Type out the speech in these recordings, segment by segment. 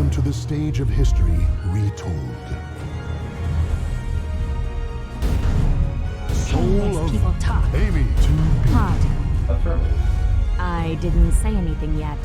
Welcome to the stage of history retold. Soul of People talk. Amy to be. Hot. Affirmative. I didn't say anything yet.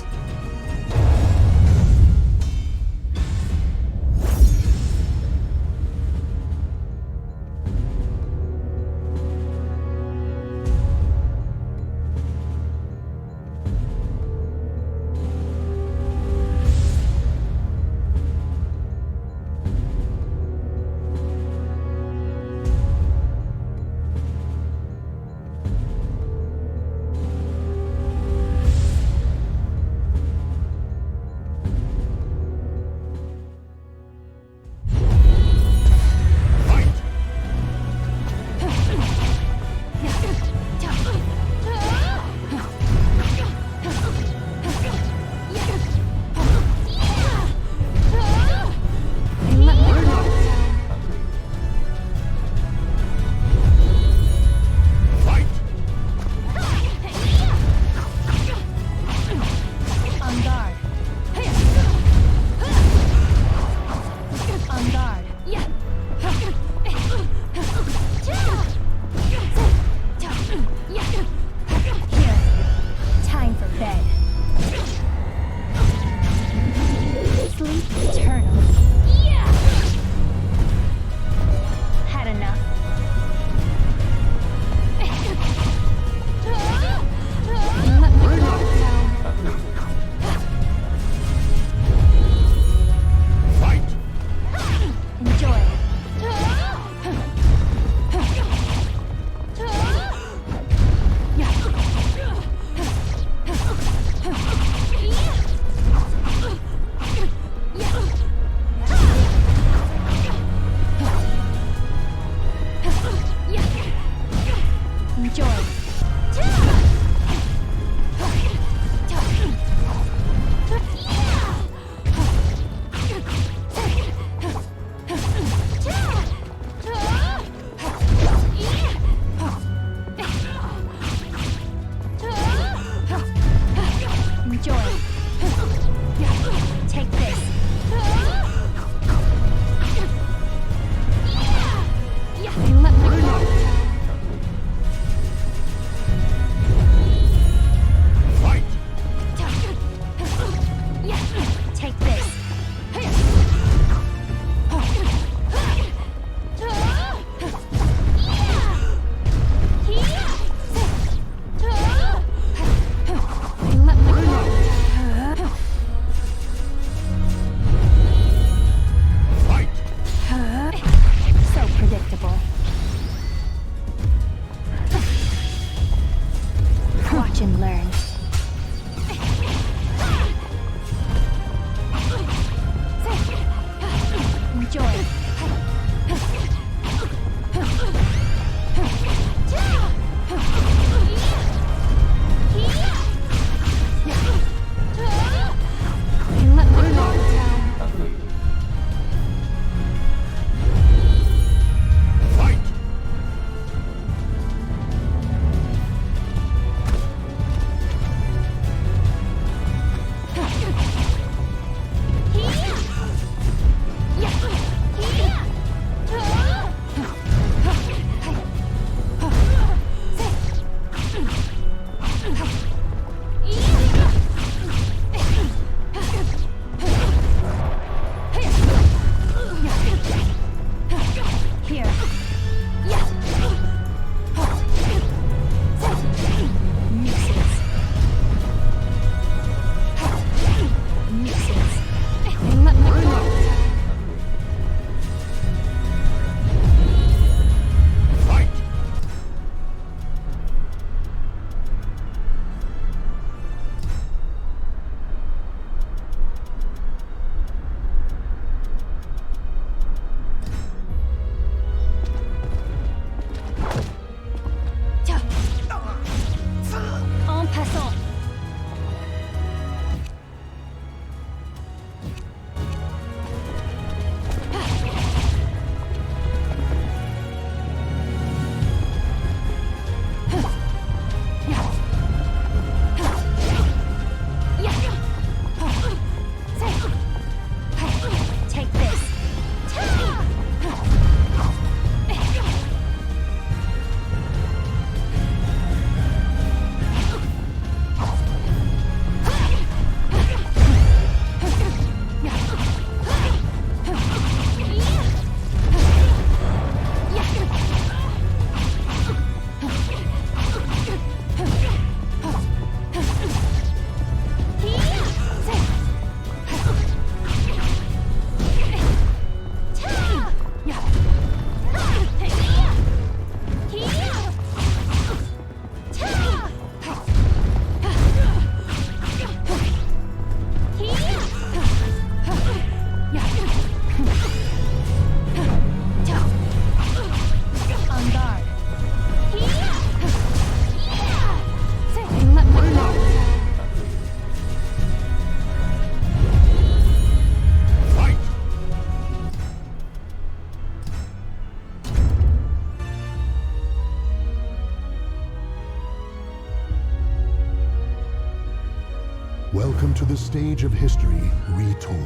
Welcome to the stage of history retold.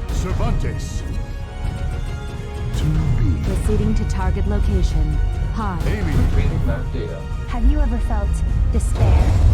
Cervantes. 2B. Proceeding to target location. Pod. Aiming. Reading map data. Have you ever felt despair?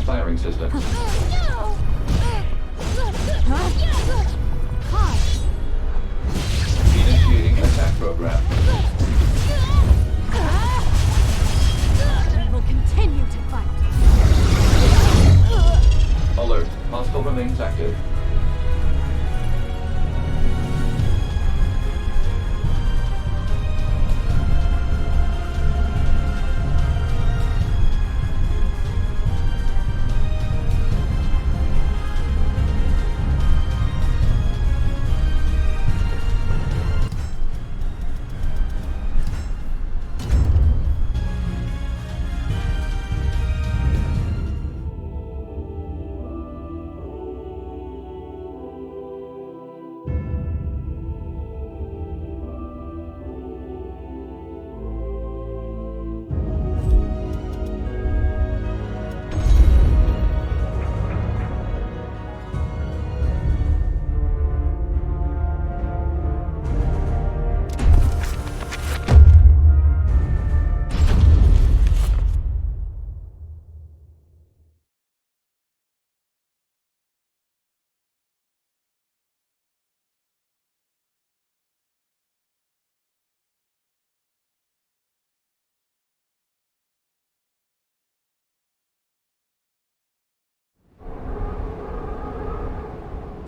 Firing system. Initiating attack program. We will continue to fight. Alert. Hostile remains active.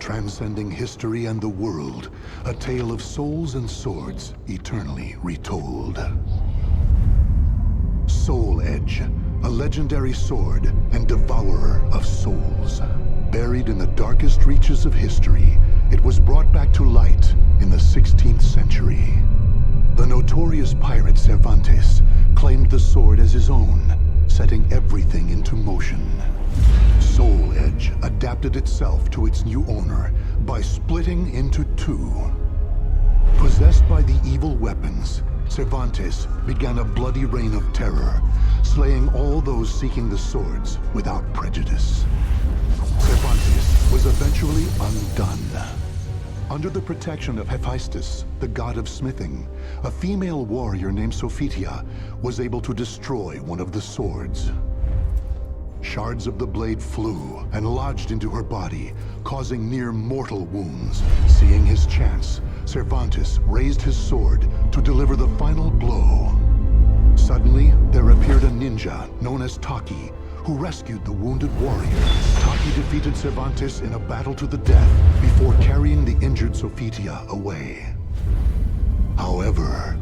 transcending history and the world, a tale of souls and swords eternally retold. Soul Edge, a legendary sword and devourer of souls. Buried in the darkest reaches of history, it was brought back to light in the 16th century. The notorious pirate Cervantes claimed the sword as his own, setting everything into motion. Soul Edge adapted itself to its new owner by splitting into two. Possessed by the evil weapons, Cervantes began a bloody reign of terror, slaying all those seeking the swords without prejudice. Cervantes was eventually undone. Under the protection of Hephaestus, the god of smithing, a female warrior named Sophitia was able to destroy one of the swords. Shards of the blade flew and lodged into her body, causing near mortal wounds. Seeing his chance, Cervantes raised his sword to deliver the final blow. Suddenly, there appeared a ninja known as Taki, who rescued the wounded warrior. Taki defeated Cervantes in a battle to the death before carrying the injured Sophitia away. However,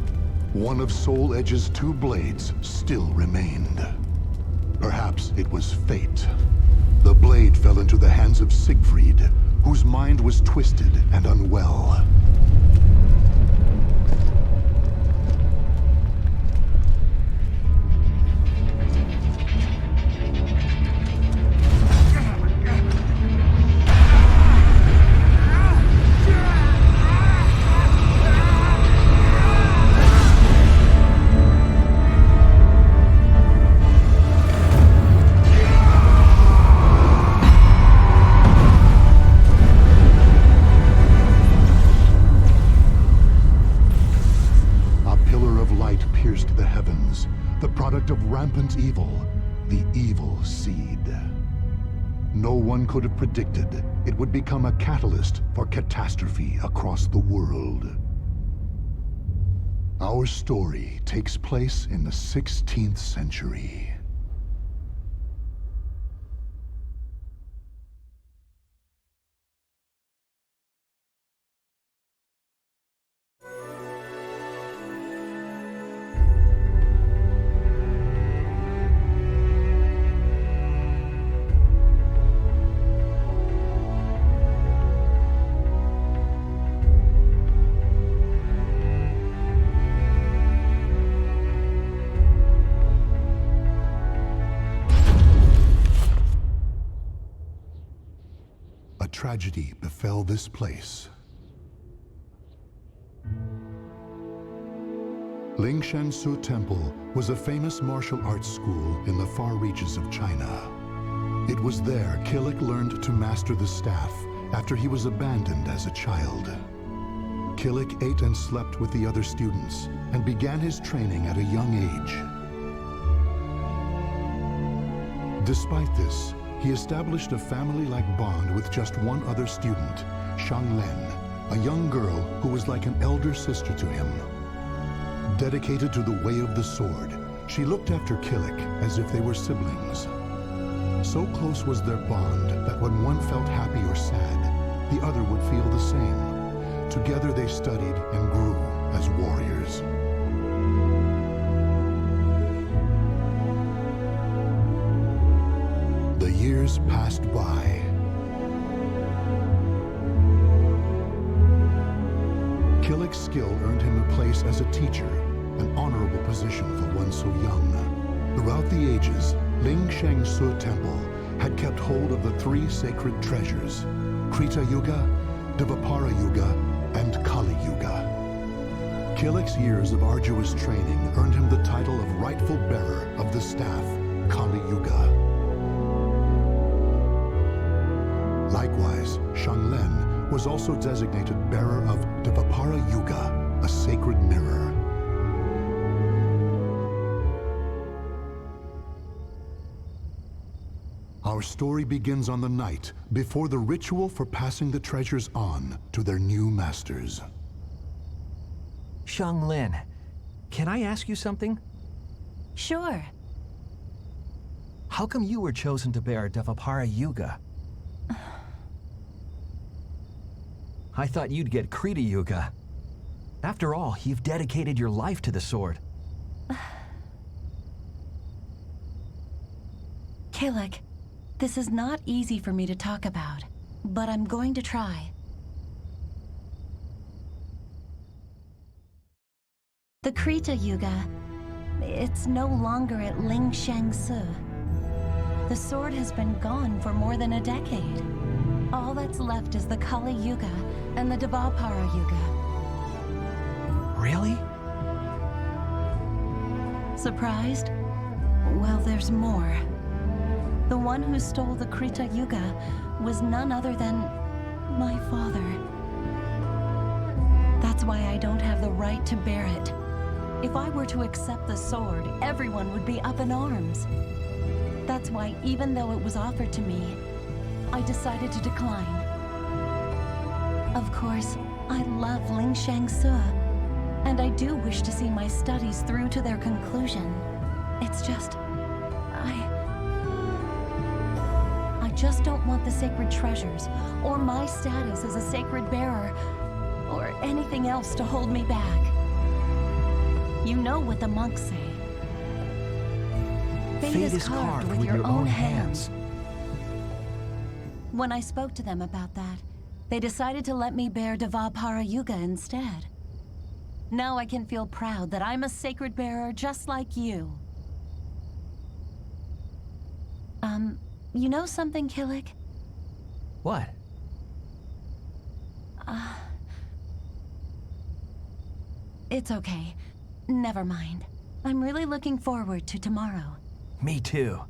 one of Soul Edge's two blades still remained. Perhaps it was fate. The blade fell into the hands of Siegfried, whose mind was twisted and unwell. Rampant evil, the evil seed. No one could have predicted it would become a catalyst for catastrophe across the world. Our story takes place in the 16th century. Tragedy befell this place. Lingshansu Temple was a famous martial arts school in the far reaches of China. It was there Killick learned to master the staff after he was abandoned as a child. Killick ate and slept with the other students and began his training at a young age. Despite this, he established a family-like bond with just one other student, Shang Len, a young girl who was like an elder sister to him. Dedicated to the way of the sword, she looked after Killick as if they were siblings. So close was their bond that when one felt happy or sad, the other would feel the same. Together they studied and grew as warriors. The years passed by. Killick's skill earned him a place as a teacher, an honorable position for one so young. Throughout the ages, Lingshansu Temple had kept hold of the three sacred treasures, Krita Yuga, Dvapara Yuga, and Kali Yuga. Killick's years of arduous training earned him the title of rightful bearer of the staff, Kali Yuga. Likewise, Shang Len was also designated bearer of Dvapara Yuga, a sacred mirror. Our story begins on the night before the ritual for passing the treasures on to their new masters. Shang Lin, can I ask you something? Sure. How come you were chosen to bear Dvapara Yuga? I thought you'd get Krita Yuga. After all, you've dedicated your life to the sword. Killick, this is not easy for me to talk about, but I'm going to try. The Krita Yuga, it's no longer at Ling Shang-Su. The sword has been gone for more than a decade. All that's left is the Kali Yuga and the Devapara Yuga. Really? Surprised? Well, there's more. The one who stole the Krita Yuga was none other than my father. That's why I don't have the right to bear it. If I were to accept the sword, everyone would be up in arms. That's why, even though it was offered to me, I decided to decline. Of course, I love Ling Shang-Su, and I do wish to see my studies through to their conclusion. It's just... I just don't want the sacred treasures, or my status as a sacred bearer, or anything else to hold me back. You know what the monks say. Fate is carved with your own hands. When I spoke to them about that, they decided to let me bear Devapara Yuga instead. Now I can feel proud that I'm a sacred bearer just like you. You know something, Killick? What? It's okay. Never mind. I'm really looking forward to tomorrow. Me too.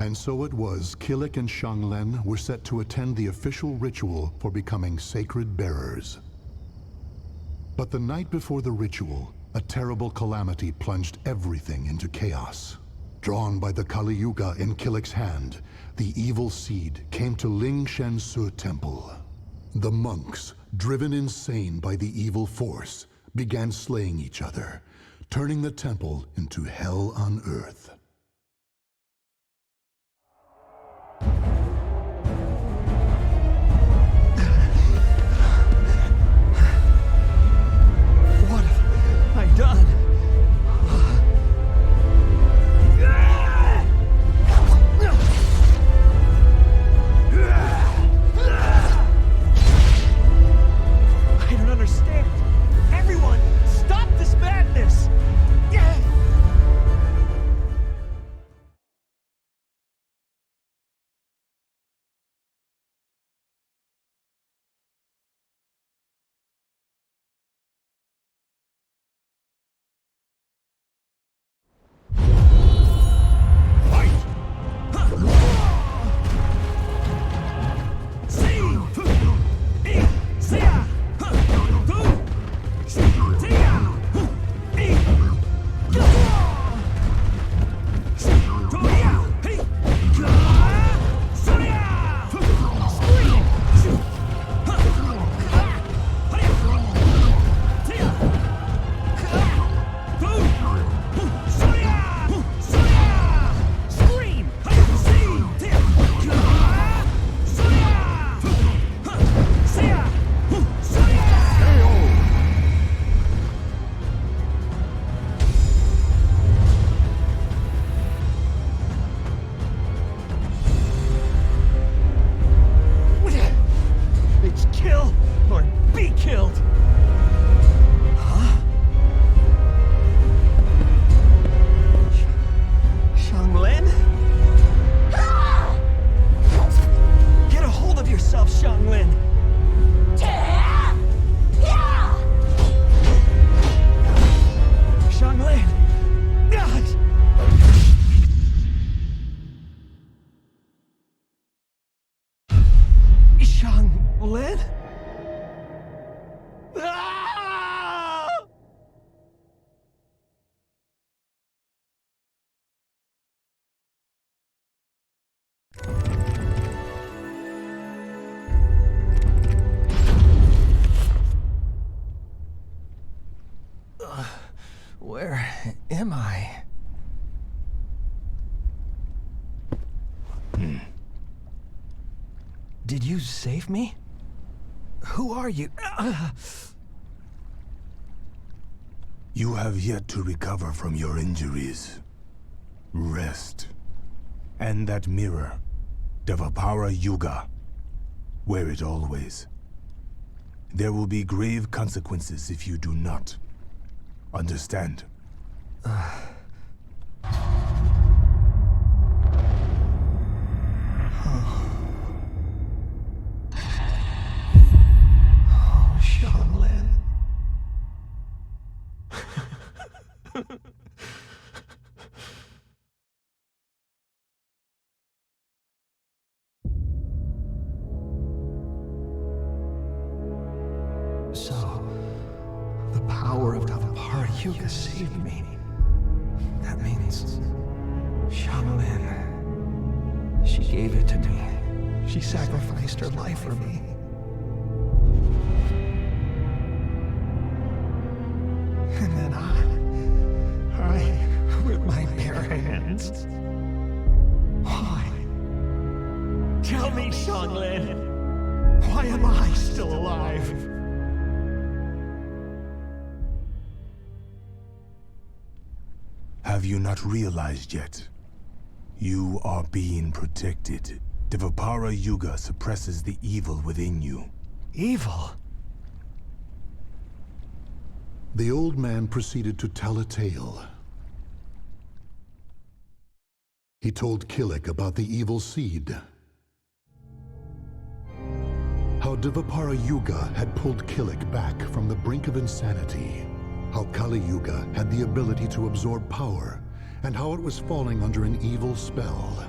And so it was, Killick and Xianglen were set to attend the official ritual for becoming sacred bearers. But the night before the ritual, a terrible calamity plunged everything into chaos. Drawn by the Kali Yuga in Killick's hand, the evil seed came to Ling Shang-Su Temple. The monks, driven insane by the evil force, began slaying each other, turning the temple into hell on earth. What have I done? I don't understand. Everyone, stop this madness! Where am I? Did you save me? Who are you? You have yet to recover from your injuries. Rest. And that mirror, Devapara Yuga. Wear it always. There will be grave consequences if you do not. Understand? Xianglin. So, the power of Devapara Yuga saved me. That means Xianglin. She gave it to me. She sacrificed her life for me. And then I, with my bare hands. Why? Tell me, Xianglin, why am I still alive? Have you not realized yet? You are being protected. Devapara Yuga suppresses the evil within you. Evil? The old man proceeded to tell a tale. He told Killik about the evil seed. How Devapara Yuga had pulled Killik back from the brink of insanity. How Kali Yuga had the ability to absorb power, and how it was falling under an evil spell.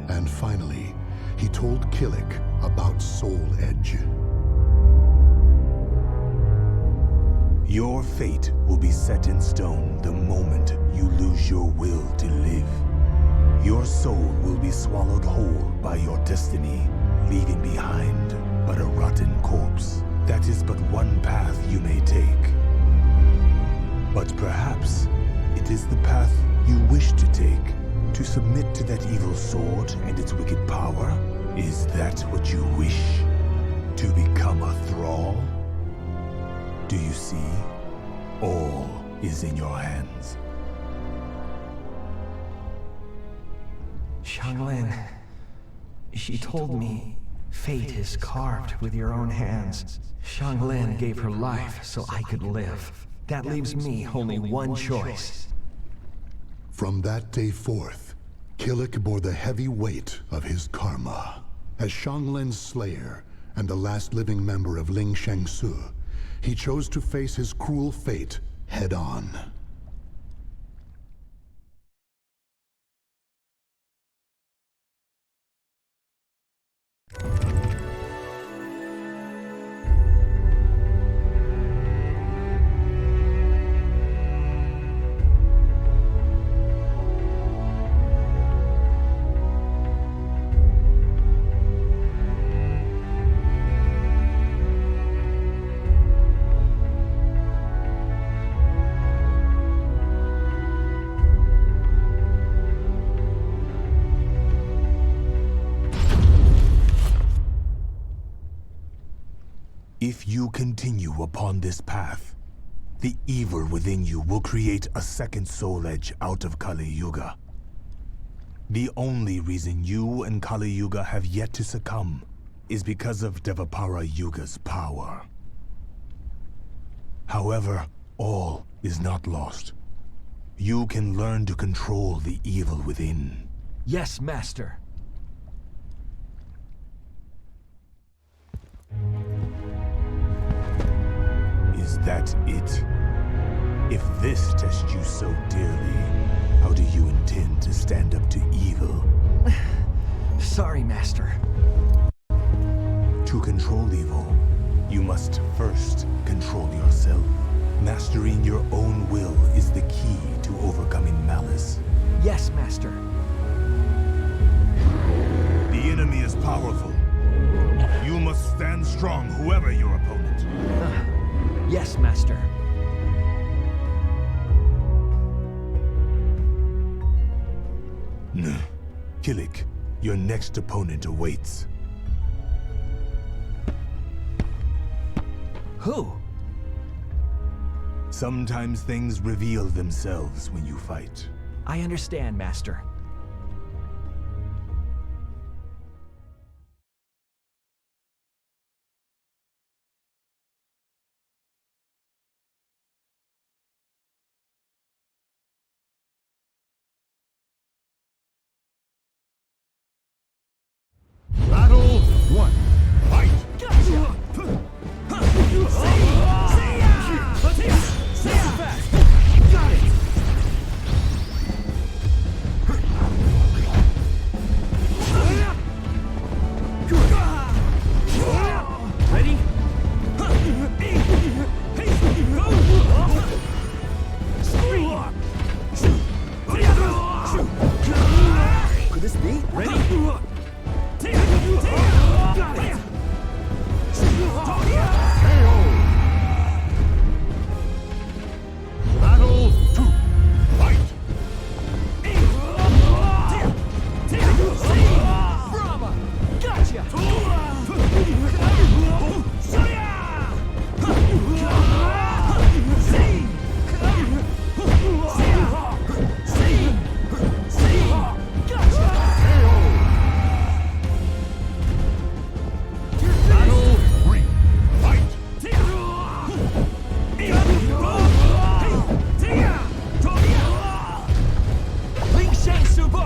And finally, he told Killik about Soul Edge. Your fate will be set in stone the moment you lose your will to live. Your soul will be swallowed whole by your destiny, leaving behind but a rotten corpse. That is but one path you may take. But perhaps it is the path you wish to take, to submit to that evil sword and its wicked power. Is that what you wish? To become a thrall? Do you see? All is in your hands. Xianglin, she told me fate is carved with your own hands. Xianglin gave her life so I could live. That leaves me only one choice. From that day forth, Killik bore the heavy weight of his karma. As Xianglin's slayer and the last living member of Ling Shengsu, he chose to face his cruel fate head-on. If you continue upon this path, the evil within you will create a second soul edge out of Kali Yuga. The only reason you and Kali Yuga have yet to succumb is because of Devapara Yuga's power. However, all is not lost. You can learn to control the evil within. Yes, Master. Is that it? If this tests you so dearly, how do you intend to stand up to evil? Sorry, Master. To control evil, you must first control yourself. Mastering your own will is the key to overcoming malice. Yes, Master. The enemy is powerful. You must stand strong, whoever your opponent. Yes, Master. Killik, Your next opponent awaits. Who? Sometimes things reveal themselves when you fight. I understand, Master. Battle 1. Fight! Ready? Could this be? Ready? Battle 2. Fight! Brahma! Gotcha! Battle 3. Fight! Ling Shang Subo!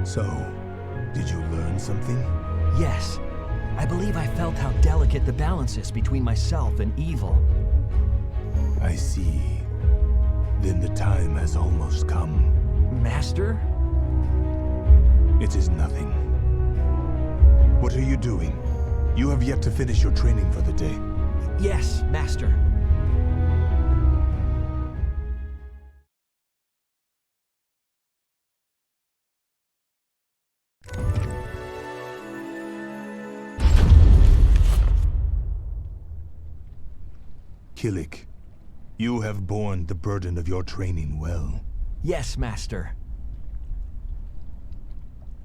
So, did you learn something? Yes. I believe I felt how delicate the balance is between myself and evil. I see. Then the time has almost come. Master? It is nothing. What are you doing? You have yet to finish your training for the day. Yes, Master. Killik, you have borne the burden of your training well. Yes, Master.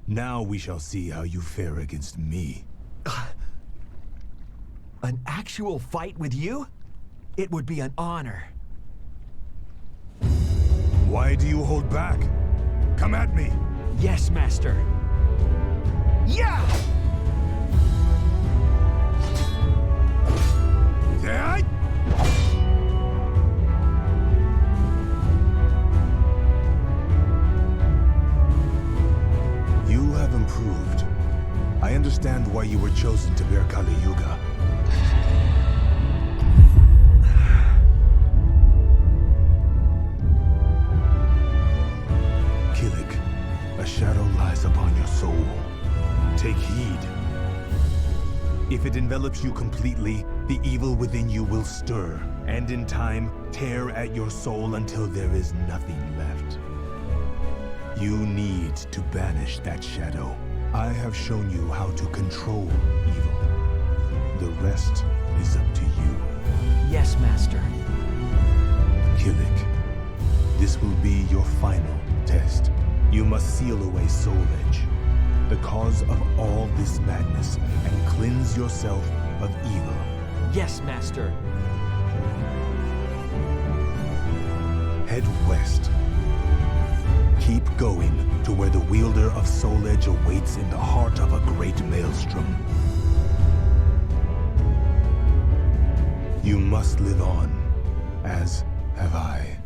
Now we shall see how you fare against me. An actual fight with you? It would be an honor. Why do you hold back? Come at me! Yes, Master. Yeah! You have improved. I understand why you were chosen to bear Kali Yuga. Killik, a shadow lies upon your soul. Take heed. If it envelops you completely, the evil within you will stir, and in time, tear at your soul until there is nothing left. You need to banish that shadow. I have shown you how to control evil. The rest is up to you. Yes, Master. Killik, this will be your final test. You must seal away Soul Edge, the cause of all this madness, and cleanse yourself of evil. Yes, Master. Head west. Keep going to where the wielder of Soul Edge awaits in the heart of a great maelstrom. You must live on, as have I.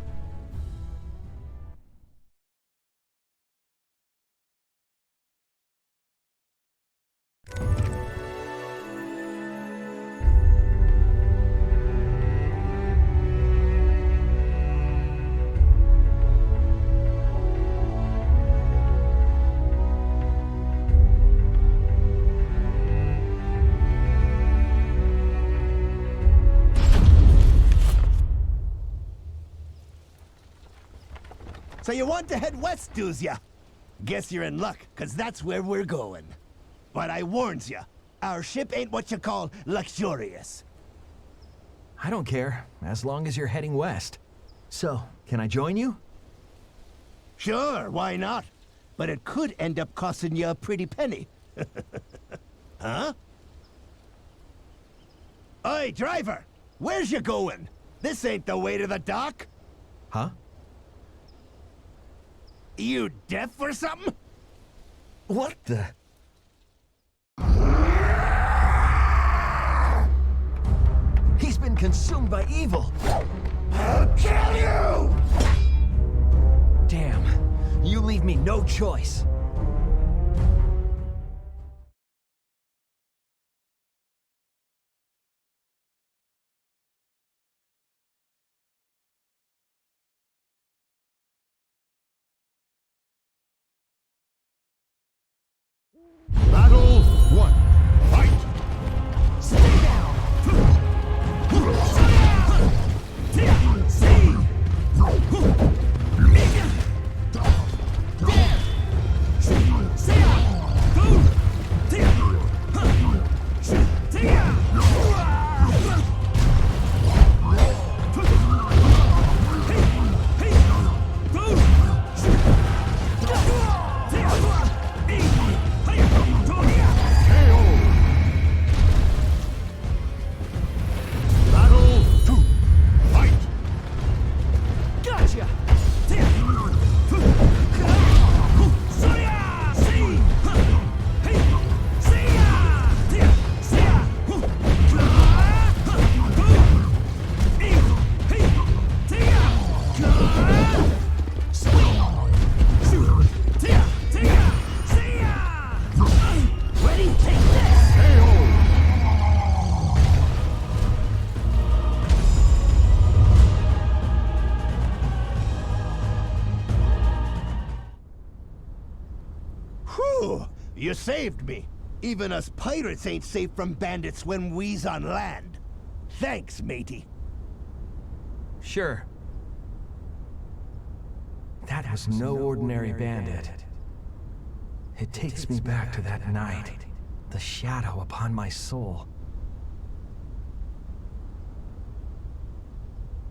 So you want to head west, doos ya? Guess you're in luck, 'cause that's where we're going. But I warns ya, our ship ain't what you call luxurious. I don't care, as long as you're heading west. So, can I join you? Sure, why not? But it could end up costing you a pretty penny. Huh? Oi, driver! Where's you going? This ain't the way to the dock. Huh? You deaf or something? What the? He's been consumed by evil! I'll kill you! Damn, you leave me no choice. Battle 1. Fight! Stay down! You saved me. Even us pirates ain't safe from bandits when we's on land. Thanks, matey. Sure. That was no ordinary bandit. It takes me back to that night. The shadow upon my soul.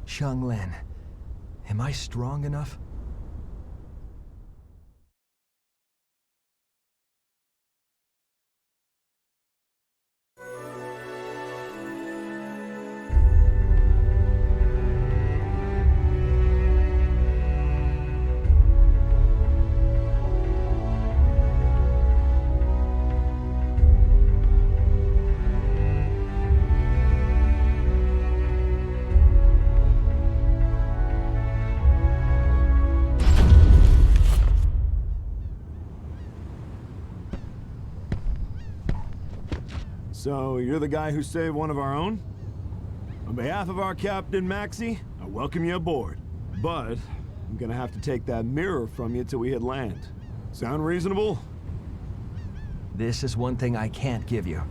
Xianglin, am I strong enough? So, you're the guy who saved one of our own? On behalf of our captain, Maxie, I welcome you aboard. But, I'm gonna have to take that mirror from you till we hit land. Sound reasonable? This is one thing I can't give you.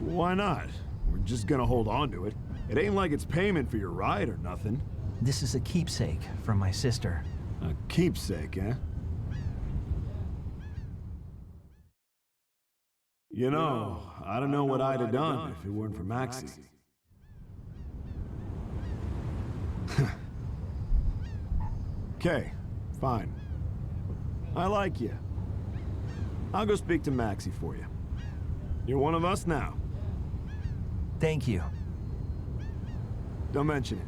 Why not? We're just gonna hold on to it. It ain't like it's payment for your ride or nothing. This is a keepsake from my sister. A keepsake, eh? You know, I don't know what I'd have done if it weren't for Maxie. Okay, fine. I like you. I'll go speak to Maxie for you. You're one of us now. Thank you. Don't mention it.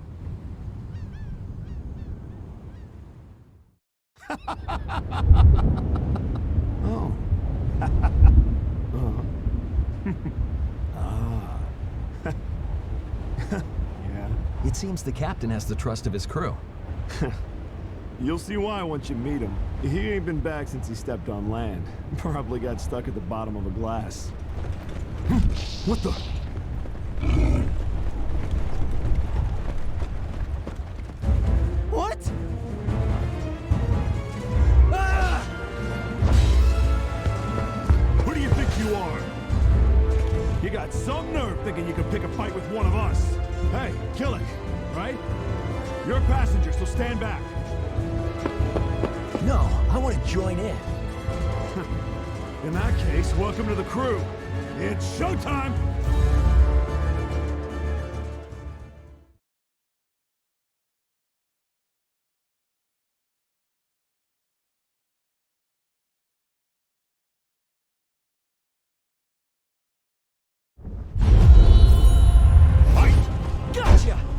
Oh. Yeah. It seems the captain has the trust of his crew. You'll see why once you meet him. He ain't been back since he stepped on land. Probably got stuck at the bottom of a glass. What the? What? Who do you think you are? You got some nerve thinking you can pick a fight with one of us. Hey, kill it, right? You're a passenger, so stand back. No, I want to join in. In that case, welcome to the crew. It's showtime! Gotcha!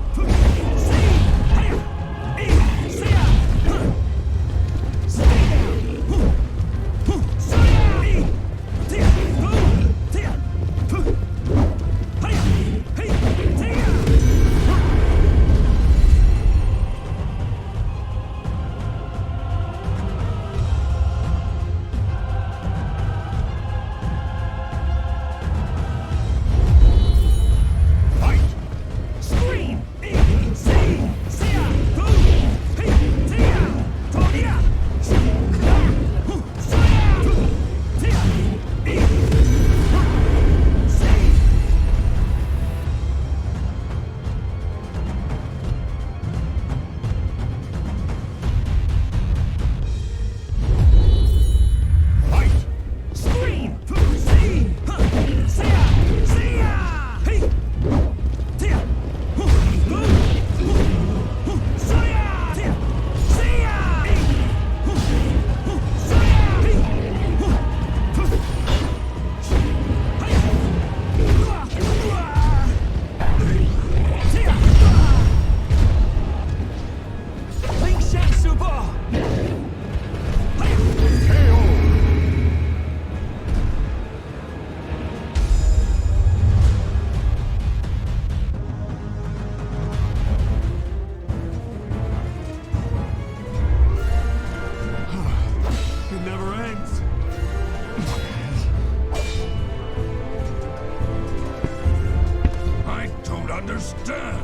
understand.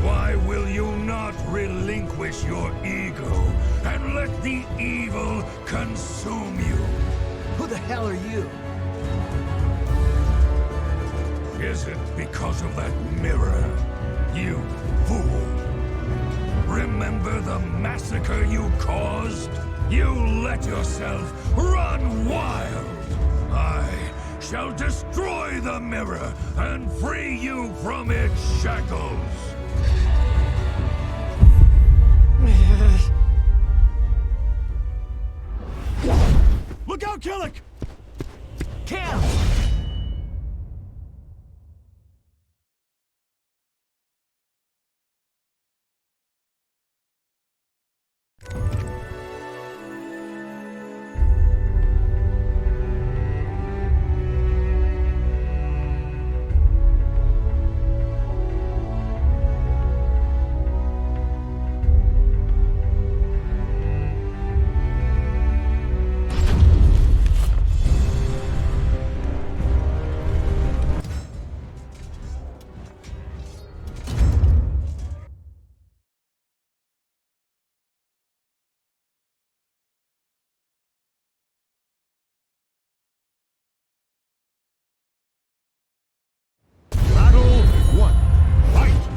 Why will you not relinquish your ego and let the evil consume you? Who the hell are you? Is it because of that mirror, you fool? Remember the massacre you caused? You let yourself run wild. I shall destroy the mirror and free you from its shackles. Look out, Killick! Cam! Battle 1. Fight!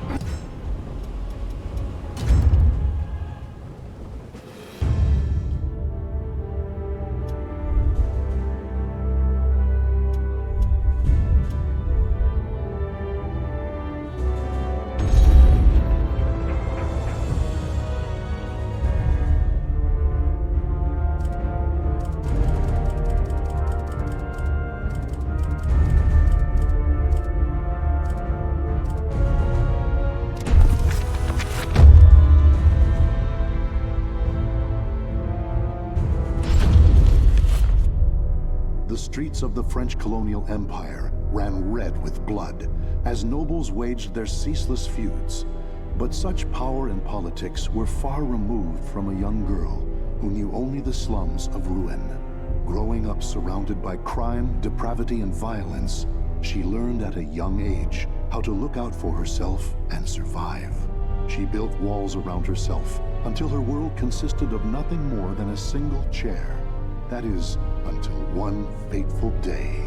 The streets of the French colonial empire ran red with blood as nobles waged their ceaseless feuds. But such power and politics were far removed from a young girl who knew only the slums of Rouen. Growing up surrounded by crime, depravity, and violence, she learned at a young age how to look out for herself and survive. She built walls around herself until her world consisted of nothing more than a single chair. That is, until one fateful day.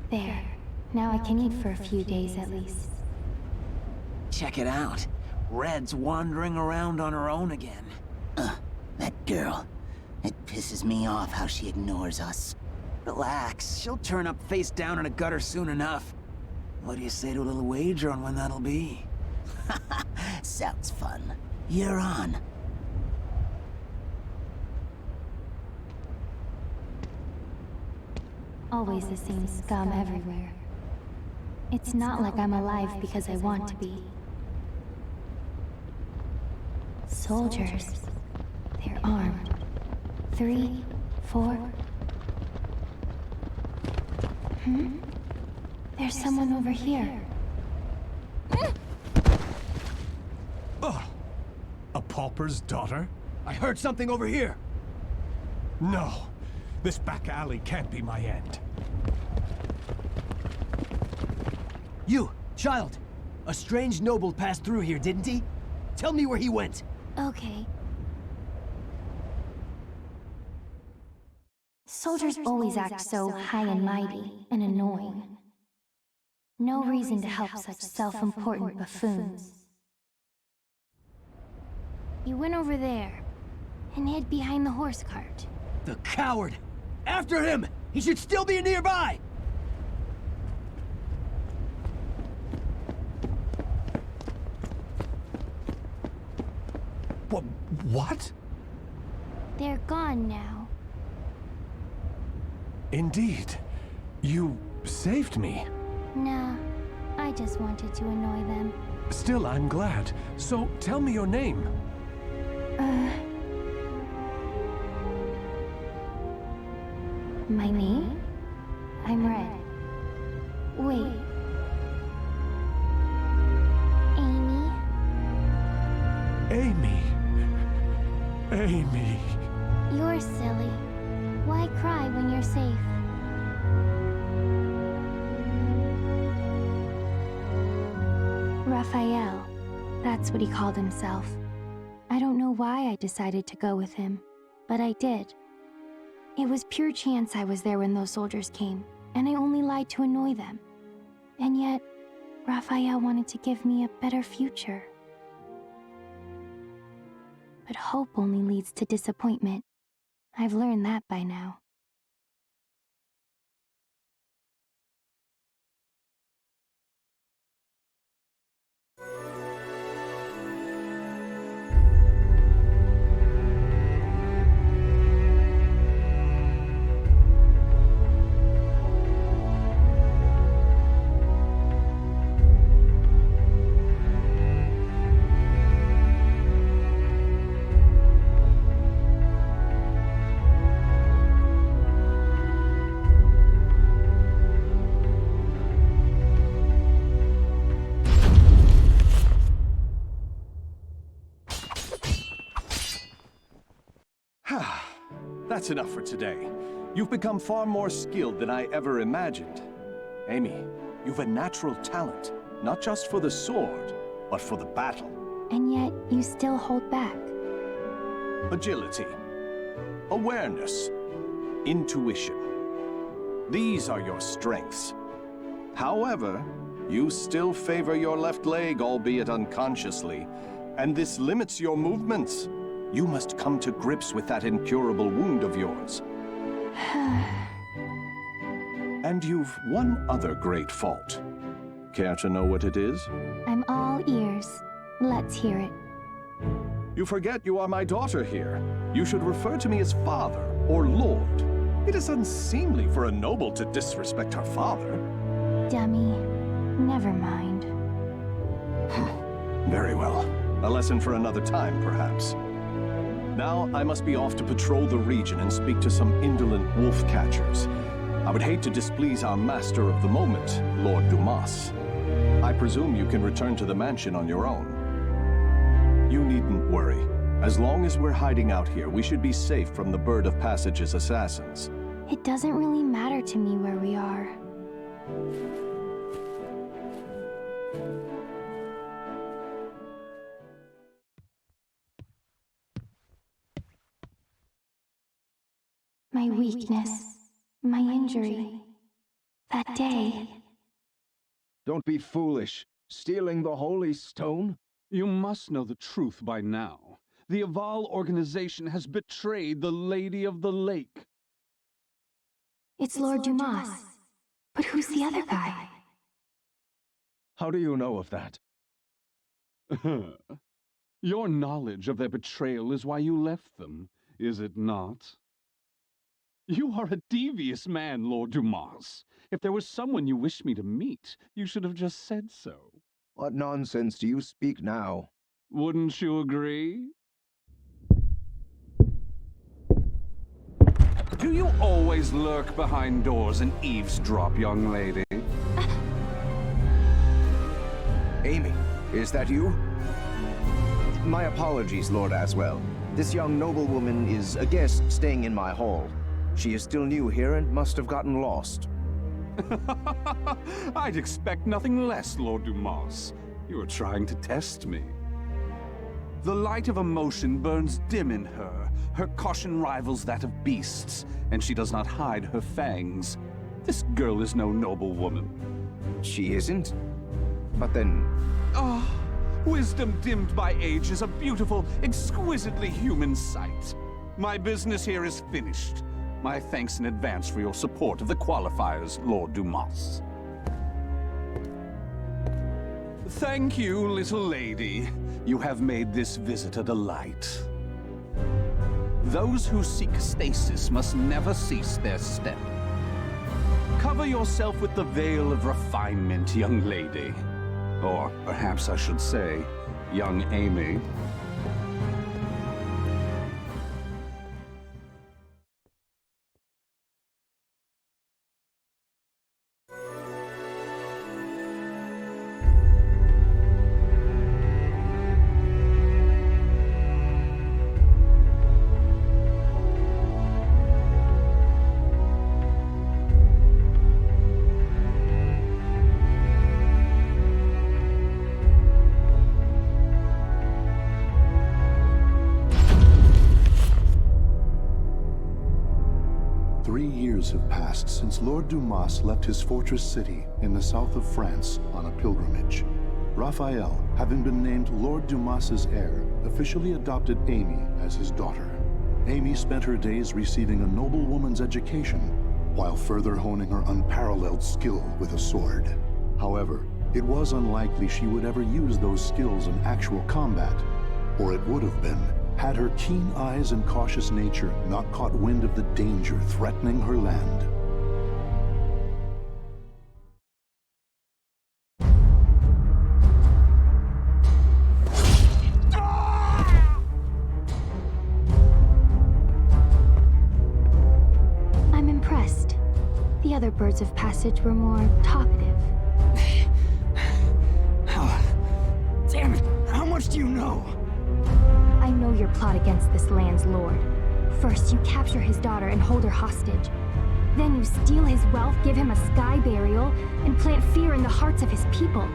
There. can eat for a few days at least. Check it out. Red's wandering around on her own again. That girl. It pisses me off how she ignores us. Relax, she'll turn up face down in a gutter soon enough. What do you say to a little wager on when that'll be? Sounds fun. You're on. Always the same scum everywhere. It's not like I'm alive because I want to be. Soldiers. They're armed. 3, 4. There's someone over here. A pauper's daughter? I heard something over here. No, this back alley can't be my end. You, child. A strange noble passed through here, didn't he? Tell me where he went. Okay. Soldiers always act so high and mighty and annoying. No reason to help such self-important buffoons. You went over there and hid behind the horse cart. The coward! After him! He should still be nearby! What? They're gone now. Indeed. You saved me. Nah, I just wanted to annoy them. Still, I'm glad. So, tell me your name. My name? I'm Red. Wait. Amy? Amy. Amy. You're silly. Why cry when you're safe? Raphael. That's what he called himself. I don't know why I decided to go with him, but I did. It was pure chance I was there when those soldiers came, and I only lied to annoy them. And yet, Raphael wanted to give me a better future. But hope only leads to disappointment. I've learned that by now. That's enough for today. You've become far more skilled than I ever imagined. Amy, you've a natural talent, not just for the sword, but for the battle. And yet, you still hold back. Agility, awareness, intuition. These are your strengths. However, you still favor your left leg, albeit unconsciously, and this limits your movements. You must come to grips with that incurable wound of yours. And you've one other great fault. Care to know what it is? I'm all ears. Let's hear it. You forget you are my daughter here. You should refer to me as father or lord. It is unseemly for a noble to disrespect her father. Dummy. Never mind. Very well. A lesson for another time, perhaps. Now, I must be off to patrol the region and speak to some indolent wolf catchers. I would hate to displease our master of the moment, Lord Dumas. I presume you can return to the mansion on your own. You needn't worry. As long as we're hiding out here, we should be safe from the Bird of Passage's assassins. It doesn't really matter to me where we are. My weakness, my injury. That day, Don't be foolish. Stealing the holy stone? You must know the truth by now. The Aval organization has betrayed the Lady of the Lake. It's Lord Dumas. But who's the other guy? How do you know of that? Your knowledge of their betrayal is why you left them, is it not? You are a devious man, Lord Dumas. If there was someone you wished me to meet, you should have just said so. What nonsense do you speak now? Wouldn't you agree? Do you always lurk behind doors and eavesdrop, young lady? Amy, is that you? My apologies, Lord Aswell. This young noblewoman is a guest staying in my hall. She is still new here and must have gotten lost. I'd expect nothing less, Lord Dumas. You are trying to test me. The light of emotion burns dim in her. Her caution rivals that of beasts, and she does not hide her fangs. This girl is no noble woman. She isn't? But then... Ah, wisdom dimmed by age is a beautiful, exquisitely human sight. My business here is finished. My thanks in advance for your support of the qualifiers, Lord Dumas. Thank you, little lady. You have made this visit a delight. Those who seek stasis must never cease their step. Cover yourself with the veil of refinement, young lady. Or perhaps I should say, young Amy. Have passed since Lord Dumas left his fortress city in the south of France on a pilgrimage. Raphael, having been named Lord Dumas's heir, officially adopted Amy as his daughter. Amy spent her days receiving a noblewoman's education, while further honing her unparalleled skill with a sword. However, it was unlikely she would ever use those skills in actual combat, or it would have been had her keen eyes and cautious nature not caught wind of the danger threatening her land. I'm impressed. The other birds of passage were more talkative. Damn it! How much do you know? I know your plot against this land's lord. First, you capture his daughter and hold her hostage. Then you steal his wealth, give him a sky burial, and plant fear in the hearts of his people.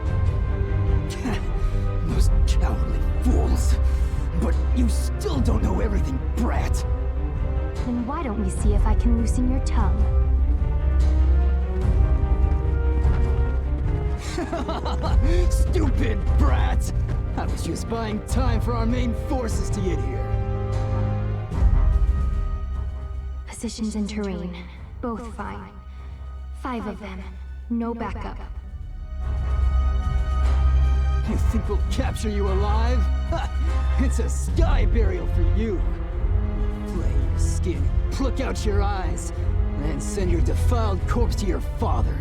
Those cowardly fools. But you still don't know everything, brat. Then why don't we see if I can loosen your tongue? Stupid brat! I was just buying time for our main forces to get here. Positions and terrain, both fine. 5 of them, no backup. You think we'll capture you alive? Ha! It's a sky burial for you. We'll flay your skin, pluck out your eyes, and send your defiled corpse to your father.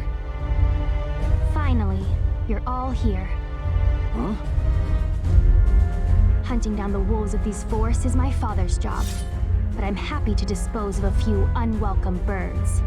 Finally, you're all here. Huh? Hunting down the wolves of these forests is my father's job, but I'm happy to dispose of a few unwelcome birds.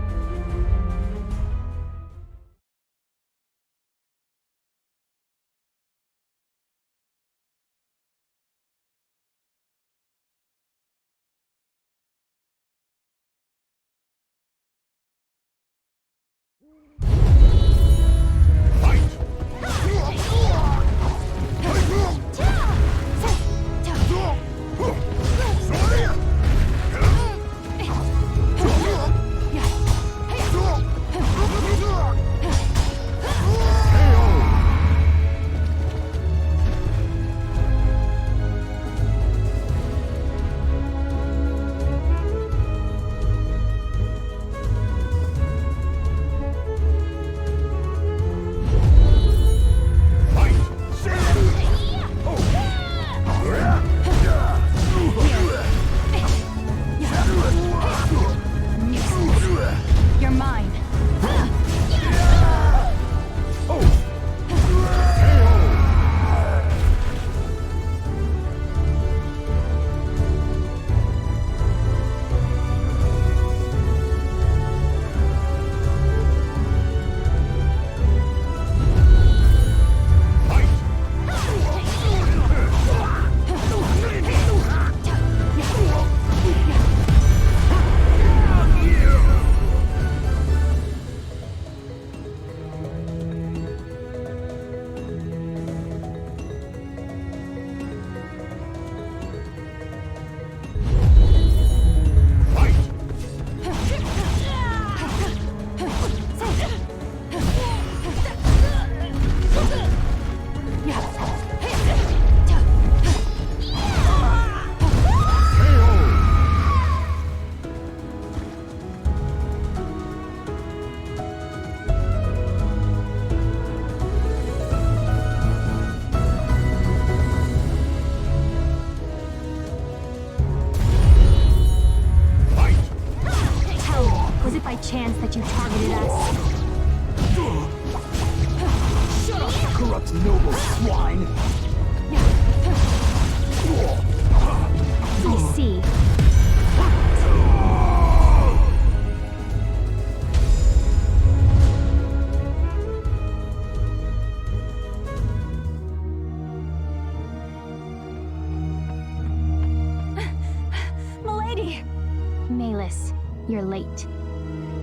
Malis, you're late.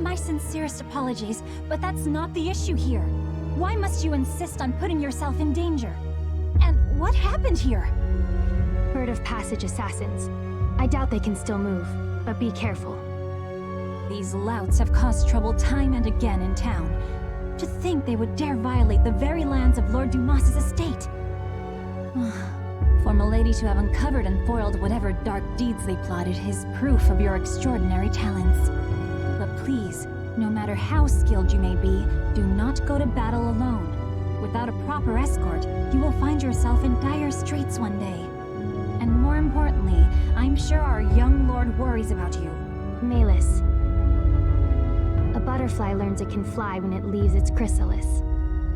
My sincerest apologies, but that's not the issue here. Why must you insist on putting yourself in danger? And what happened here? Bird of Passage assassins. I doubt they can still move, but be careful. These louts have caused trouble time and again in town. To think they would dare violate the very lands of Lord Dumas's estate. For Milady to have uncovered and foiled whatever dark deeds they plotted is proof of your extraordinary talents. But please, no matter how skilled you may be, do not go to battle alone. Without a proper escort, you will find yourself in dire straits one day. And more importantly, I'm sure our young lord worries about you. Malis. A butterfly learns it can fly when it leaves its chrysalis.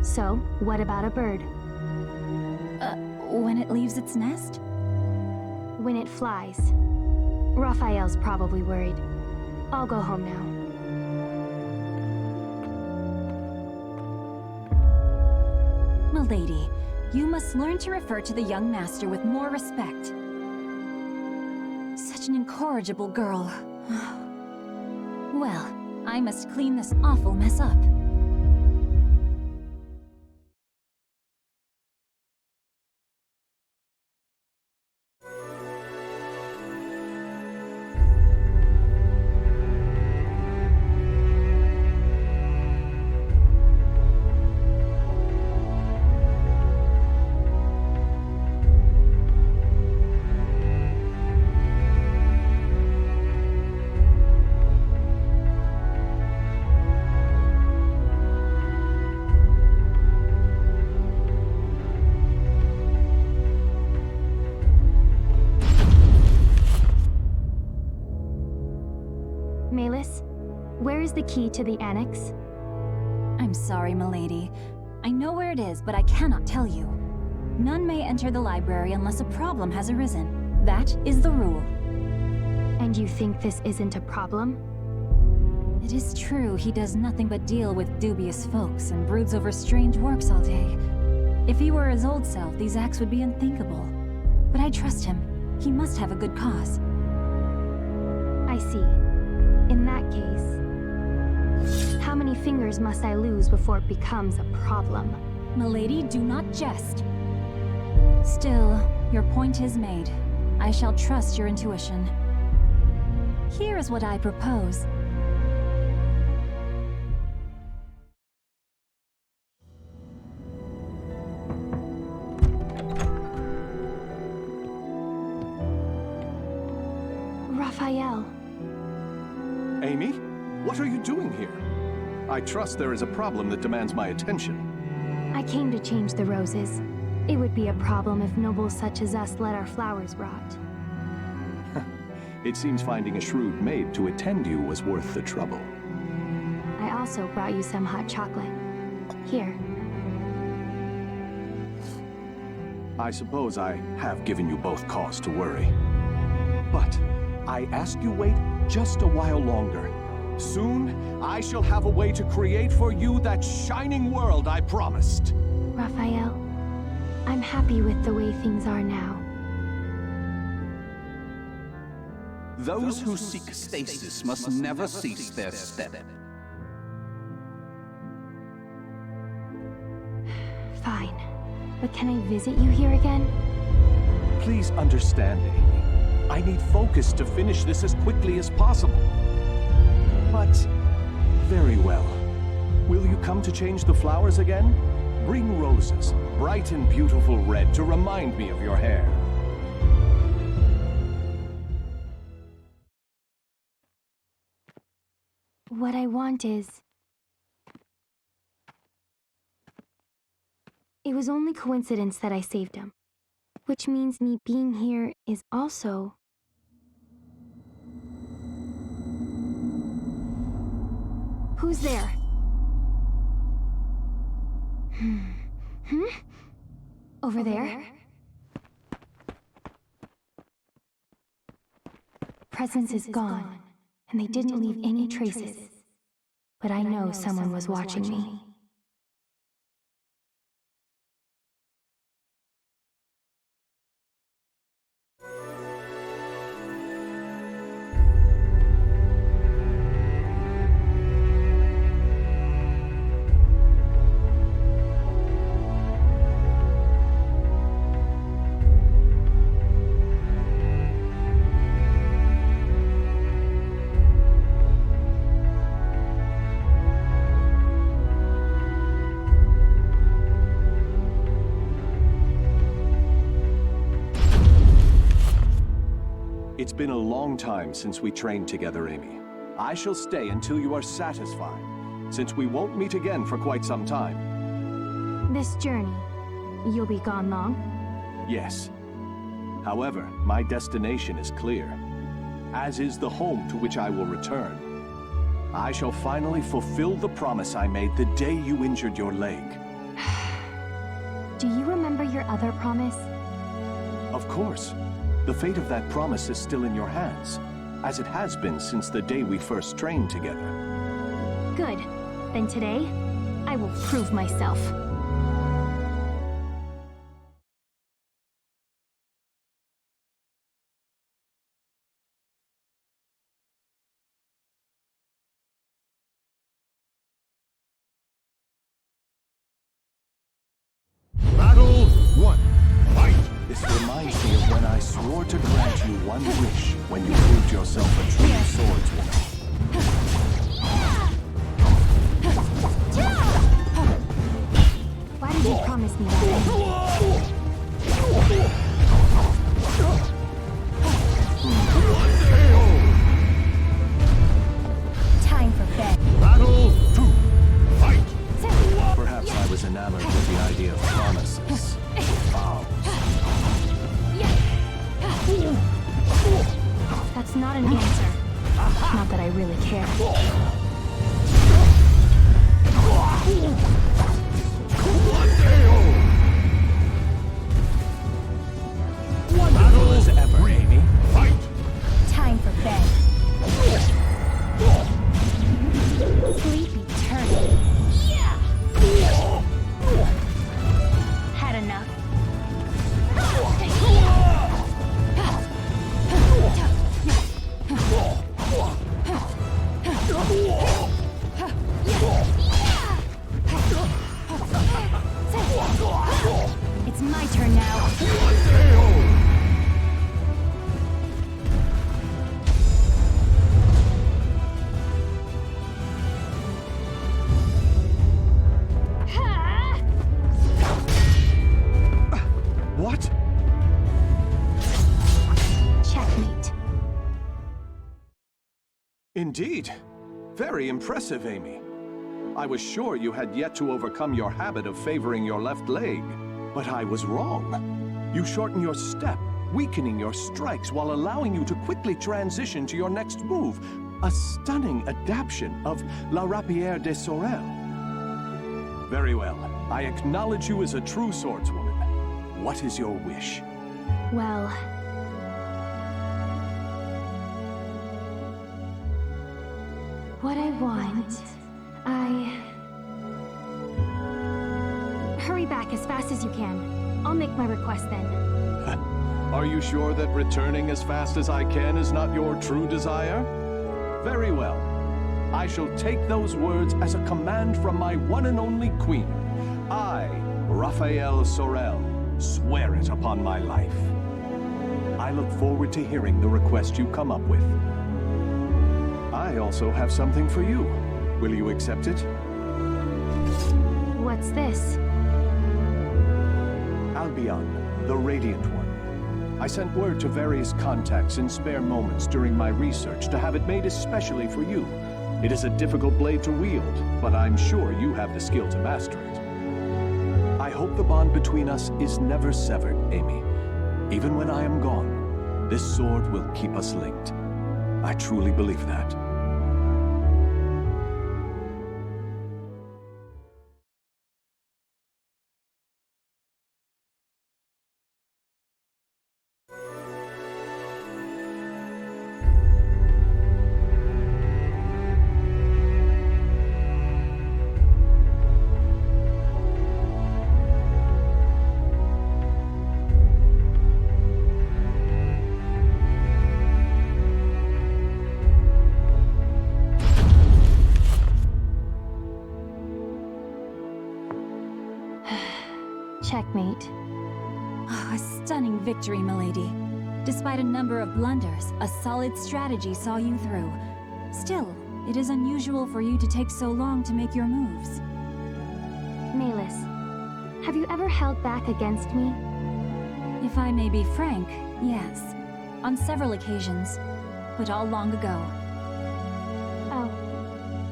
So, what about a bird? When it leaves its nest? When it flies. Raphael's probably worried. I'll go home now. Milady, you must learn to refer to the young master with more respect. Such an incorrigible girl. Well, I must clean this awful mess up. Malis, where is the key to the annex? I'm sorry, milady. I know where it is, but I cannot tell you. None may enter the library unless a problem has arisen. That is the rule. And you think this isn't a problem? It is true he does nothing but deal with dubious folks and broods over strange works all day. If he were his old self, these acts would be unthinkable. But I trust him. He must have a good cause. I see. In that case, how many fingers must I lose before it becomes a problem? Milady, do not jest. Still, your point is made. I shall trust your intuition. Here is what I propose. Raphael. Amy? What are you doing here? I trust there is a problem that demands my attention. I came to change the roses. It would be a problem if nobles such as us let our flowers rot. It seems finding a shrewd maid to attend you was worth the trouble. I also brought you some hot chocolate. Here. I suppose I have given you both cause to worry. But I ask you wait just a while longer. Soon, I shall have a way to create for you that shining world I promised. Raphael, I'm happy with the way things are now. Those who seek stasis must never cease their step. Fine. But can I visit you here again? Please understand, Amy. I need focus to finish this as quickly as possible. But, very well. Will you come to change the flowers again? Bring roses, bright and beautiful red, to remind me of your hair. What I want is... It was only coincidence that I saved him. Which means me being here is also... Who's there? Over there? Presence is gone, and they didn't leave any traces. But I know someone was watching me. It's been a long time since we trained together, Amy. I shall stay until you are satisfied, since we won't meet again for quite some time. This journey, you'll be gone long? Yes. However, my destination is clear, as is the home to which I will return. I shall finally fulfill the promise I made the day you injured your leg. Do you remember your other promise? Of course. The fate of that promise is still in your hands, as it has been since the day we first trained together. Good. Then today, I will prove myself. Battle 1. Fight! This reminds me of when I swore to grant you one wish when you proved yourself a true swordswoman. Why did you promise me that? Time for bed. Battle 2. Fight! Perhaps I was enamored with the idea of promises. Vows. That's not an answer. Not that I really care. Wonderful as ever, Amy. Fight! Time for bed. Sleep eternity. Had enough. It's my turn now. What? Checkmate. Indeed. Very impressive, Amy. I was sure you had yet to overcome your habit of favoring your left leg, but I was wrong. You shorten your step, weakening your strikes while allowing you to quickly transition to your next move. A stunning adaptation of La Rapière de Sorel. Very well. I acknowledge you as a true swordswoman. What is your wish? Well... what I want... Hurry back as fast as you can. I'll make my request then. Are you sure that returning as fast as I can is not your true desire? Very well. I shall take those words as a command from my one and only queen. I, Raphael Sorel, swear it upon my life. I look forward to hearing the request you come up with. I also have something for you. Will you accept it? What's this? Albion, the Radiant One. I sent word to various contacts in spare moments during my research to have it made especially for you. It is a difficult blade to wield, but I'm sure you have the skill to master it. I hope the bond between us is never severed, Amy. Even when I am gone, this sword will keep us linked. I truly believe that. Checkmate. Oh, a stunning victory, milady. Despite a number of blunders, a solid strategy saw you through. Still, it is unusual for you to take so long to make your moves. Malus, have you ever held back against me? If I may be frank, yes. on several occasions, but all long ago. Oh,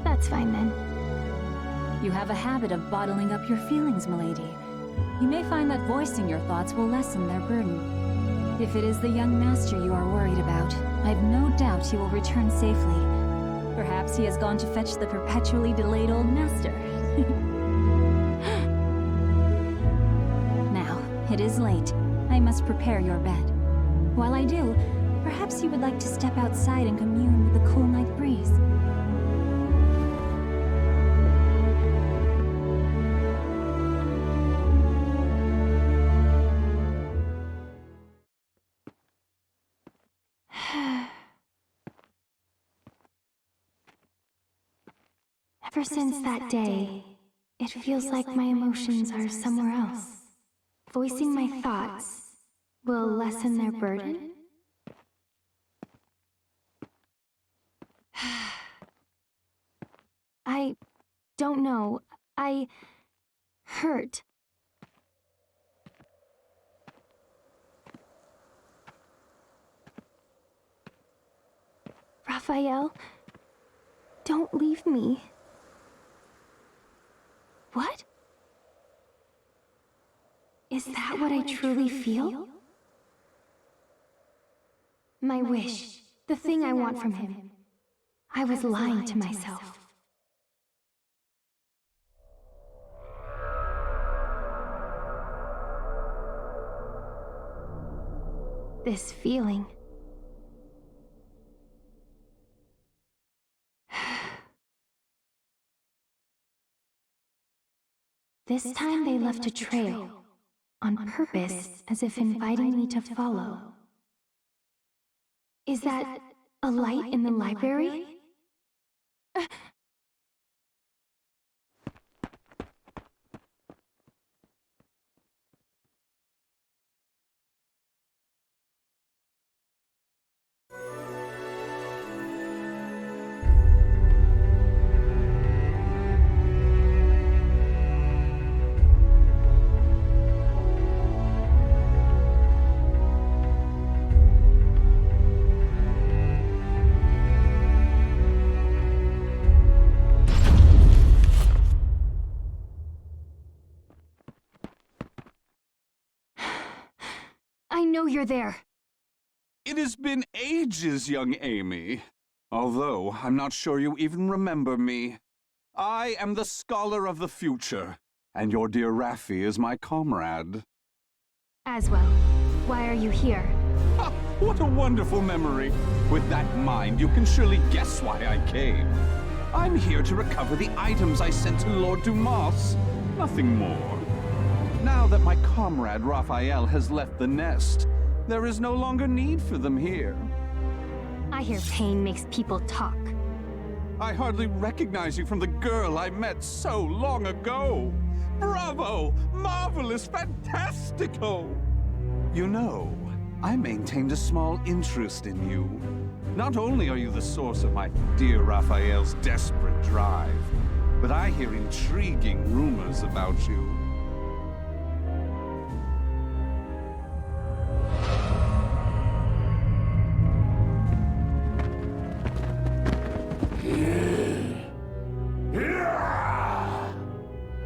that's fine then. You have a habit of bottling up your feelings, milady. You may find that voicing your thoughts will lessen their burden. If it is the young master you are worried about, I've no doubt he will return safely. Perhaps he has gone to fetch the perpetually delayed old master. Now, it is late. I must prepare your bed. While I do, perhaps you would like to step outside and commune with the cool night breeze. Ever since that day, it feels like my emotions are somewhere else. Voicing my thoughts will lessen their burden? I don't know. I hurt. Raphael, don't leave me. What? Is that what I truly feel? My wish, the thing I want from him. I was lying to myself. This feeling. This time they left a trail, on purpose, as if inviting me to follow. Is that a light in the library? I know you're there. It has been ages, young Amy. Although, I'm not sure you even remember me. I am the scholar of the future, and your dear Raffi is my comrade. As well. Why are you here? Ha! What a wonderful memory! With that mind, you can surely guess why I came. I'm here to recover the items I sent to Lord Dumas. Nothing more. Now that my comrade Raphael has left the nest, there is no longer need for them here. I hear pain makes people talk. I hardly recognize you from the girl I met so long ago. Bravo! Marvelous! Fantastico! You know, I maintained a small interest in you. Not only are you the source of my dear Raphael's desperate drive, but I hear intriguing rumors about you.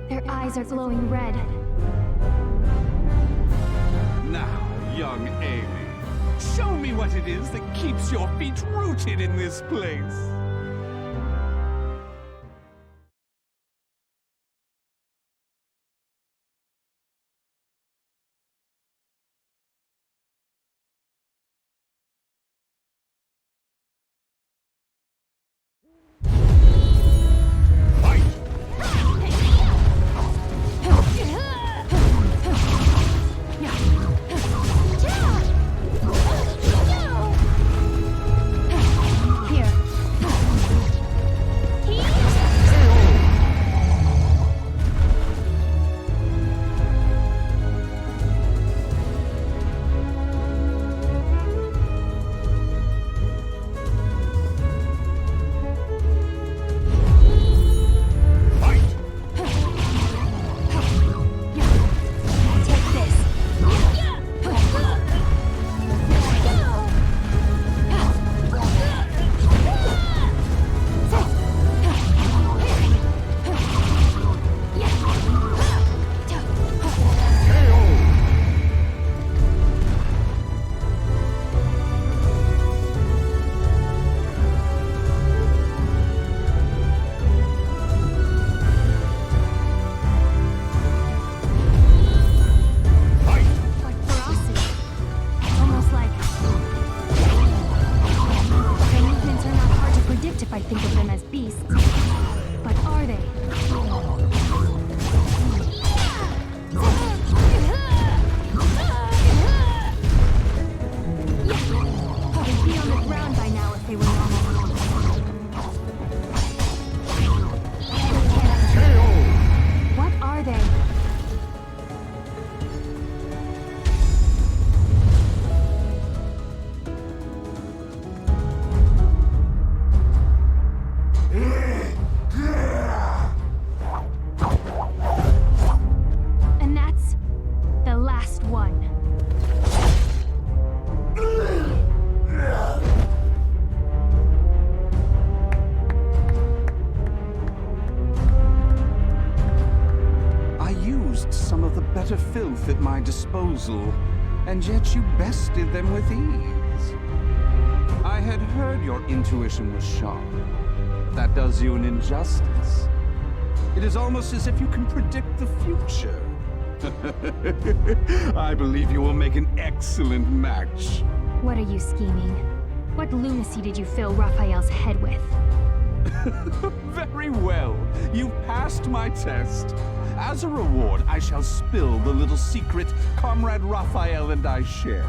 Their eyes are glowing red. Now, young Amy, show me what it is that keeps your feet rooted in this place. Here. disposal, and yet you bested them with ease. I had heard your intuition was sharp, but that does you an injustice. It is almost as if you can predict the future. I believe you will make an excellent match. What are you scheming? What lunacy did you fill Raphael's head with? Very well. You've passed my test. As a reward, I shall spill the little secret Comrade Raphael and I share.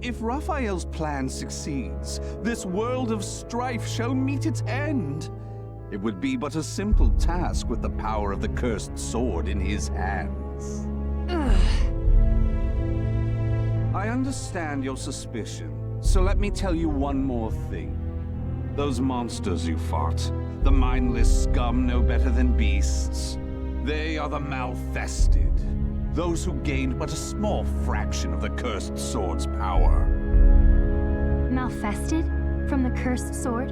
If Raphael's plan succeeds, this world of strife shall meet its end. It would be but a simple task with the power of the cursed sword in his hands. I understand your suspicion, so let me tell you one more thing. Those monsters you fought, the mindless scum no better than beasts, they are the malfested. Those who gained but a small fraction of the cursed sword's power. Malfested? From the cursed sword?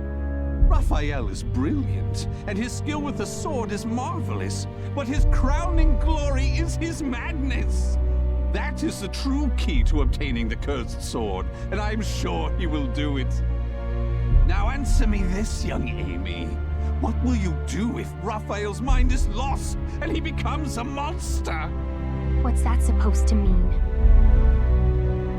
Raphael is brilliant, and his skill with the sword is marvelous, but his crowning glory is his madness. That is the true key to obtaining the cursed sword, and I'm sure he will do it. Now answer me this, young Amy. What will you do if Raphael's mind is lost, and he becomes a monster? What's that supposed to mean?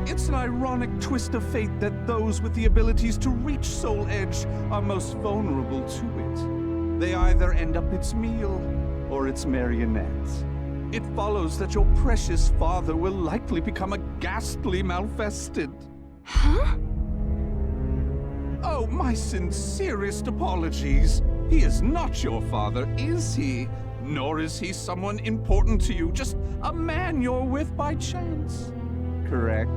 It's an ironic twist of fate that those with the abilities to reach Soul Edge are most vulnerable to it. They either end up its meal or its marionette. It follows that your precious father will likely become a ghastly malfested. Huh? Oh, my sincerest apologies. He is not your father, is he? Nor is he someone important to you, just a man you're with by chance. Correct?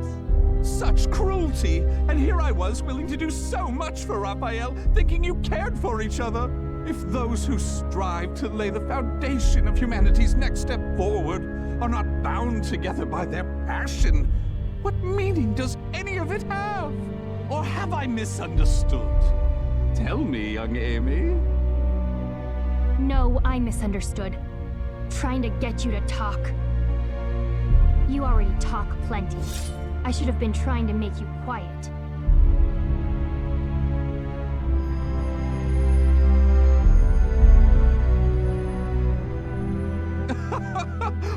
Such cruelty! And here I was willing to do so much for Raphael, thinking you cared for each other. If those who strive to lay the foundation of humanity's next step forward are not bound together by their passion, what meaning does any of it have? Or have I misunderstood? Tell me, young Amy. No, I misunderstood. Trying to get you to talk. You already talk plenty. I should have been trying to make you quiet.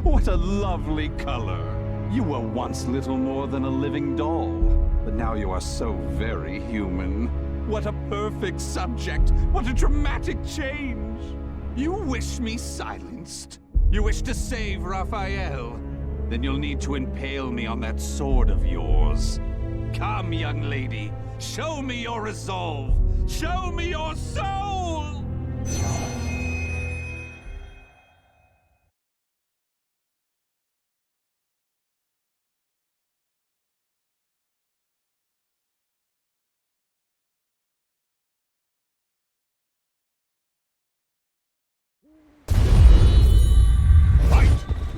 What a lovely color. You were once little more than a living doll, but now you are so very human. What a perfect subject! What a dramatic change! You wish me silenced? You wish to save Raphael? Then you'll need to impale me on that sword of yours. Come, young lady, show me your resolve! Show me your soul!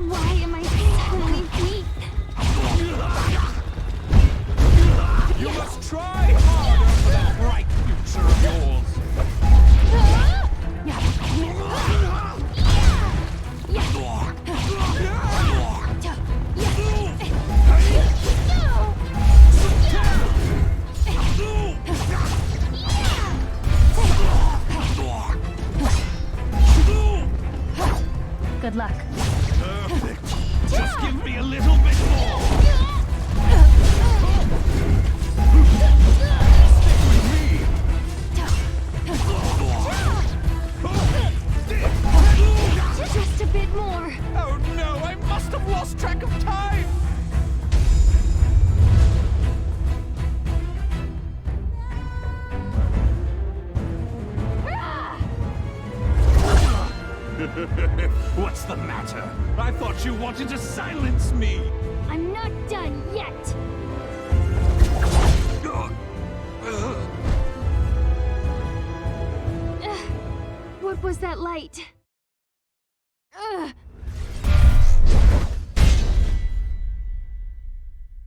Why am I suddenly weak? You must try harder for that bright future of yours! Good luck. Perfect. Just give me a little bit more. Stick with me. Just a bit more. Oh no, I must have lost track of time. What's the matter? I thought you wanted to silence me! I'm not done yet! What was that light?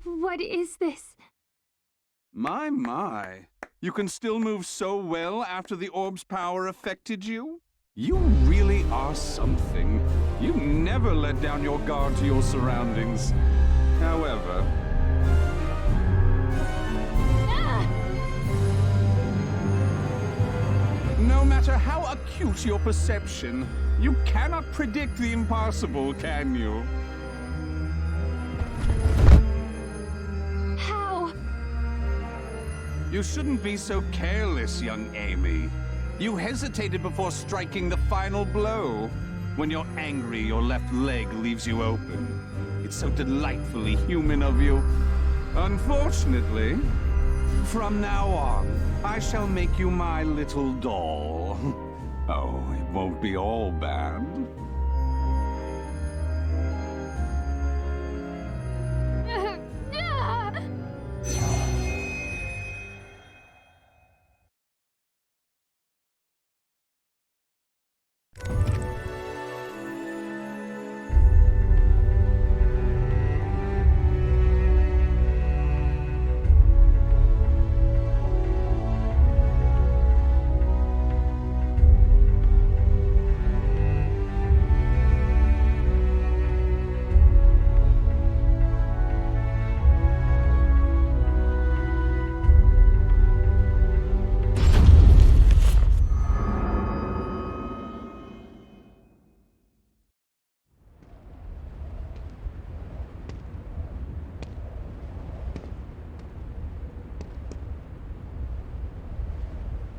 What is this? My. You can still move so well after the orb's power affected you? You really are something. You never let down your guard to your surroundings. However... No matter how acute your perception, you cannot predict the impossible, can you? How? You shouldn't be so careless, young Amy. You hesitated before striking the final blow. When you're angry, your left leg leaves you open. It's so delightfully human of you. Unfortunately, from now on, I shall make you my little doll. Oh, it won't be all bad.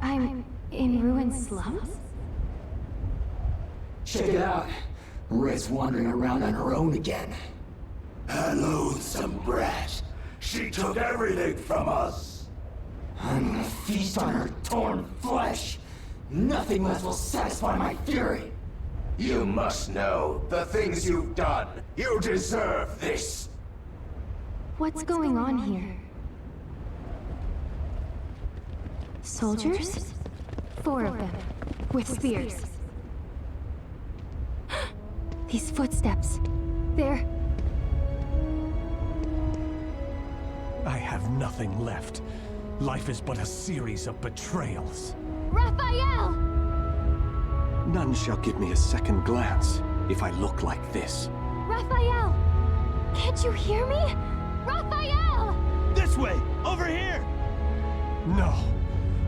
I'm in ruined slums? Check it out. Red's wandering around on her own again. A loathsome brat. She took everything from us. I'm gonna feast on her torn flesh. Nothing less will satisfy my fury. You must know the things you've done. You deserve this. What's going on here? Soldiers? 4 of them, with spears. These footsteps. They're... I have nothing left. Life is but a series of betrayals. Raphael! None shall give me a second glance if I look like this. Raphael! Can't you hear me? Raphael! This way! Over here! No.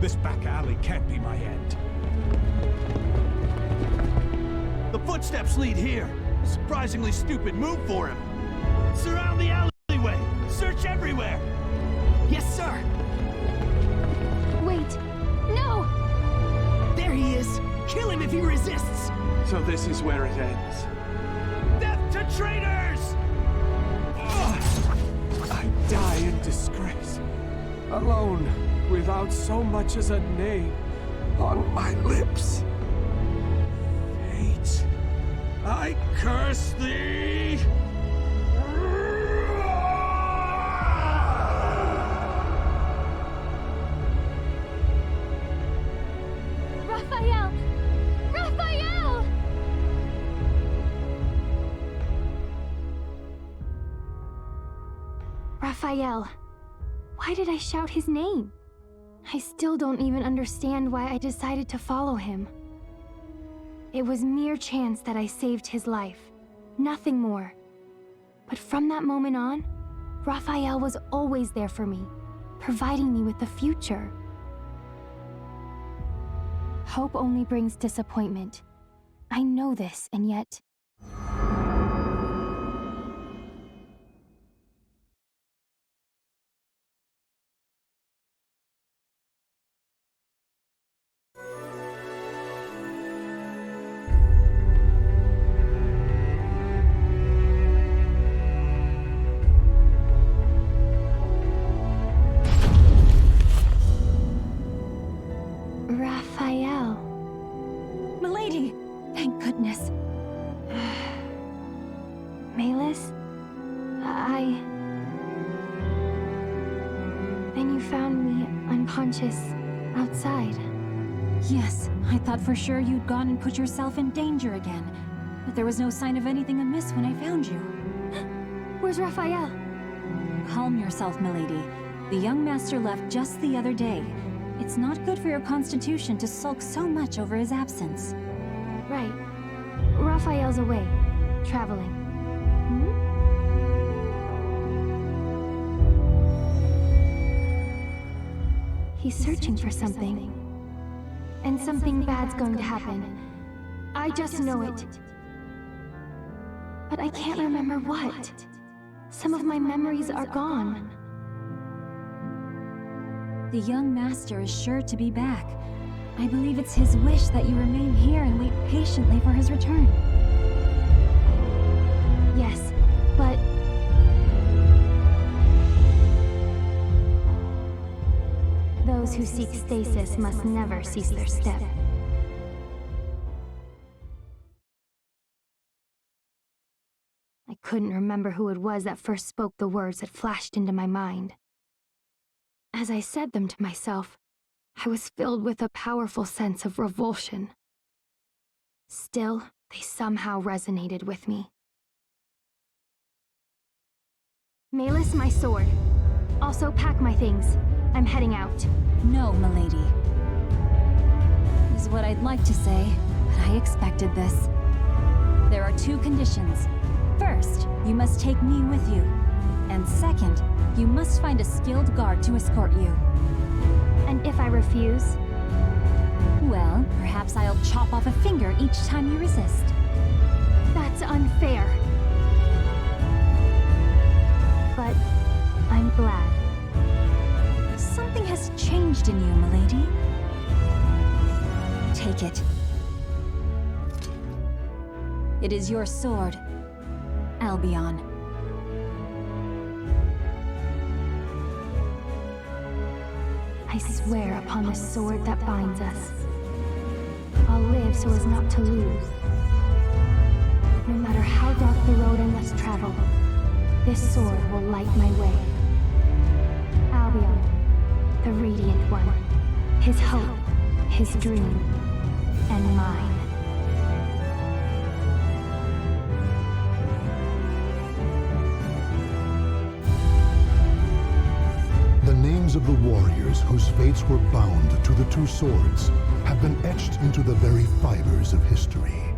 This back alley can't be my end. The footsteps lead here. A surprisingly stupid move for him. Surround the alleyway. Search everywhere. Yes, sir. Wait. No! There he is. Kill him if he resists. So this is where it ends. Death to traitors! I die in disgrace. Alone, without so much as a name on my lips. Fate, I curse thee! Raphael! Raphael! Raphael. Why did I shout his name? I still don't even understand why I decided to follow him. It was mere chance that I saved his life. Nothing more. But from that moment on, Raphael was always there for me, providing me with the future. Hope only brings disappointment. I know this, and yet... Raphael. Milady! Thank goodness. unconscious outside. Yes, I thought for sure you'd gone and put yourself in danger again. But there was no sign of anything amiss when I found you. Where's Raphael? Calm yourself, milady. The young master left just the other day. It's not good for your constitution to sulk so much over his absence. Right. Raphael's away, traveling. He's searching for something. And something bad's going to happen. I just know it. But I can't remember what. Some of my memories are gone. The young master is sure to be back. I believe it's his wish that you remain here and wait patiently for his return. Yes, but... those who seek stasis must never cease their step. I couldn't remember who it was that first spoke the words that flashed into my mind. As I said them to myself, I was filled with a powerful sense of revulsion. Still, they somehow resonated with me. Malus, my sword. Also pack my things. I'm heading out. No, milady. Is what I'd like to say, but I expected this. There are two conditions. First, you must take me with you. And second, you must find a skilled guard to escort you. And if I refuse? Well, perhaps I'll chop off a finger each time you resist. That's unfair. But I'm glad. Something has changed in you, milady. Take it. It is your sword, Albion. I swear upon the sword that binds us. I'll live so as not to lose. No matter how dark the road I must travel, this sword will light my way. Albion, the radiant one. His hope, his dream, and mine. The names of the warriors whose fates were bound to the two swords have been etched into the very fibers of history.